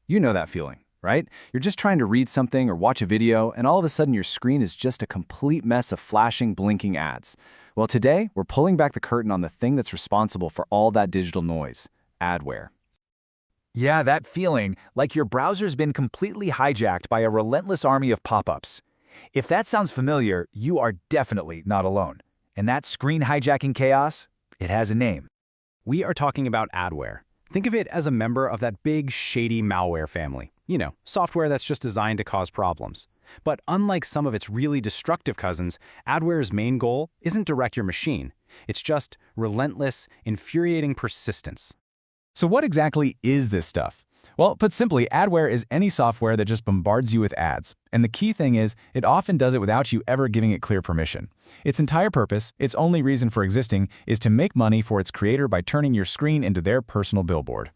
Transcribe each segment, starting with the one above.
You know that feeling, right? You're just trying to read something or watch a video, and all of a sudden your screen is just a complete mess of flashing, blinking ads. Well, today, we're pulling back the curtain on the thing that's responsible for all that digital noise, adware. Yeah, that feeling, like your browser's been completely hijacked by a relentless army of pop-ups. If that sounds familiar, you are definitely not alone. And that screen hijacking chaos, it has a name. We are talking about adware. Think of it as a member of that big, shady malware family. You know, software that's just designed to cause problems. But unlike some of its really destructive cousins, adware's main goal isn't to wreck your machine. It's just relentless, infuriating persistence. So what exactly is this stuff? Well, put simply, adware is any software that just bombards you with ads. And the key thing is, it often does it without you ever giving it clear permission. Its entire purpose, its only reason for existing, is to make money for its creator by turning your screen into their personal billboard.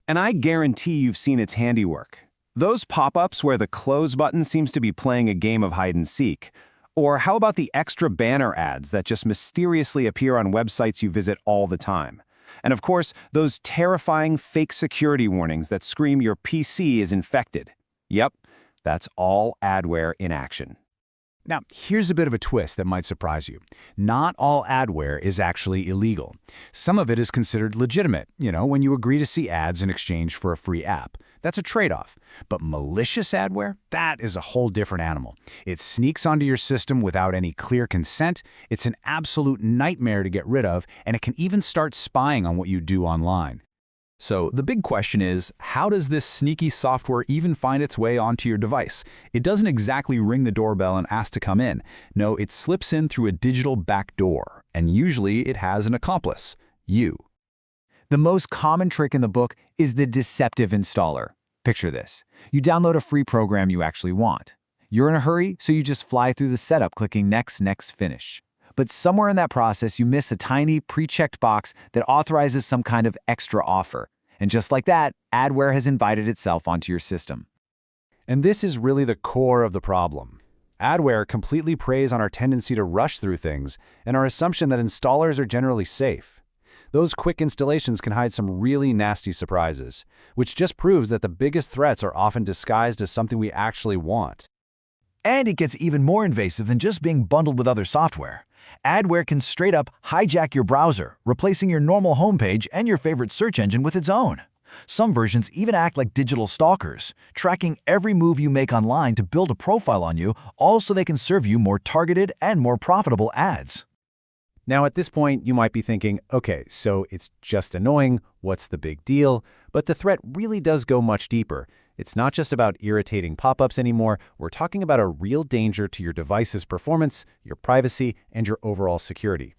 And I guarantee you've seen its handiwork. Those pop-ups where the close button seems to be playing a game of hide-and-seek. Or how about the extra banner ads that just mysteriously appear on websites you visit all the time? And of course, those terrifying fake security warnings that scream your PC is infected. Yep, that's all adware in action. Now, here's a bit of a twist that might surprise you. Not all adware is actually illegal. Some of it is considered legitimate, when you agree to see ads in exchange for a free app. That's a trade-off. But malicious adware, that is a whole different animal. It sneaks onto your system without any clear consent, it's an absolute nightmare to get rid of, and it can even start spying on what you do online. So the big question is, how does this sneaky software even find its way onto your device? It doesn't exactly ring the doorbell and ask to come in. No, it slips in through a digital back door, and usually it has an accomplice, you. The most common trick in the book is the deceptive installer. Picture this. You download a free program you actually want. You're in a hurry, so you just fly through the setup clicking Next, Next, Finish. But somewhere in that process, you miss a tiny pre-checked box that authorizes some kind of extra offer. And just like that, adware has invited itself onto your system. And this is really the core of the problem. Adware completely preys on our tendency to rush through things and our assumption that installers are generally safe. Those quick installations can hide some really nasty surprises, which just proves that the biggest threats are often disguised as something we actually want. And it gets even more invasive than just being bundled with other software. Adware can straight up hijack your browser, replacing your normal homepage and your favorite search engine with its own. Some versions even act like digital stalkers, tracking every move you make online to build a profile on you, all so they can serve you more targeted and more profitable ads. Now at this point, you might be thinking, okay, so it's just annoying, what's the big deal? But the threat really does go much deeper. It's not just about irritating pop-ups anymore, we're talking about a real danger to your device's performance, your privacy, and your overall security.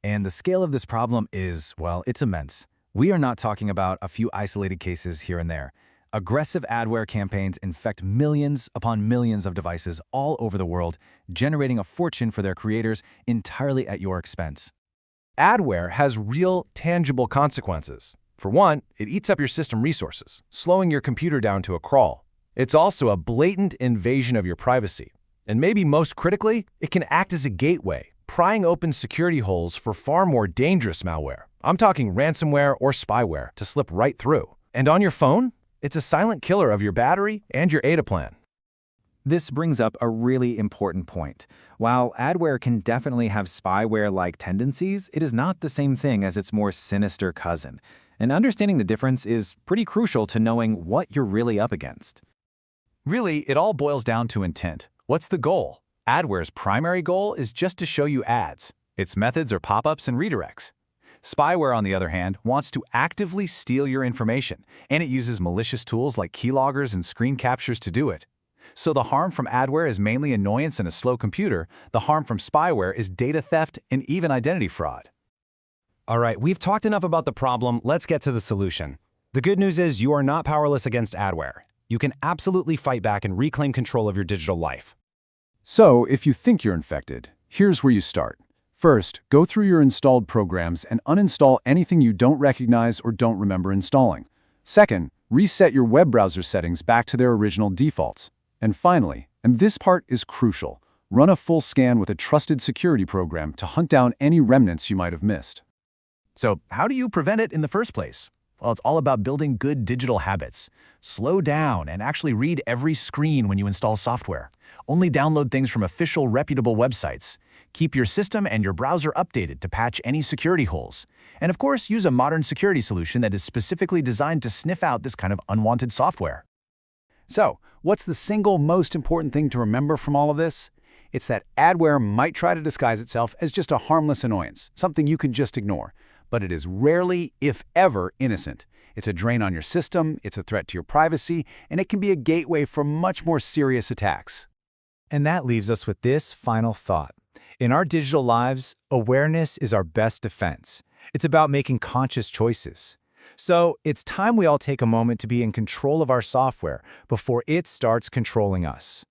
And the scale of this problem is, well, it's immense. We are not talking about a few isolated cases here and there. Aggressive adware campaigns infect millions upon millions of devices all over the world, generating a fortune for their creators entirely at your expense. Adware has real, tangible consequences. For one, it eats up your system resources, slowing your computer down to a crawl. It's also a blatant invasion of your privacy. And maybe most critically, it can act as a gateway, prying open security holes for far more dangerous malware. I'm talking ransomware or spyware to slip right through. And on your phone, it's a silent killer of your battery and your ADA plan. This brings up a really important point. While adware can definitely have spyware-like tendencies, it is not the same thing as its more sinister cousin. And understanding the difference is pretty crucial to knowing what you're really up against. Really, it all boils down to intent. What's the goal? Adware's primary goal is just to show you ads. Its methods are pop-ups and redirects. Spyware, on the other hand, wants to actively steal your information, and it uses malicious tools like keyloggers and screen captures to do it. So the harm from adware is mainly annoyance and a slow computer. The harm from spyware is data theft and even identity fraud. All right, we've talked enough about the problem. Let's get to the solution. The good news is you are not powerless against adware. You can absolutely fight back and reclaim control of your digital life. So, if you think you're infected, here's where you start. First, go through your installed programs and uninstall anything you don't recognize or don't remember installing. Second, reset your web browser settings back to their original defaults. And finally, and this part is crucial, run a full scan with a trusted security program to hunt down any remnants you might have missed. So, how do you prevent it in the first place? Well, it's all about building good digital habits. Slow down and actually read every screen when you install software. Only download things from official, reputable websites. Keep your system and your browser updated to patch any security holes. And of course, use a modern security solution that is specifically designed to sniff out this kind of unwanted software. So, what's the single most important thing to remember from all of this? It's that adware might try to disguise itself as just a harmless annoyance, something you can just ignore. But it is rarely, if ever, innocent. It's a drain on your system, it's a threat to your privacy, and it can be a gateway for much more serious attacks. And that leaves us with this final thought. In our digital lives, awareness is our best defense. It's about making conscious choices. So it's time we all take a moment to be in control of our software before it starts controlling us.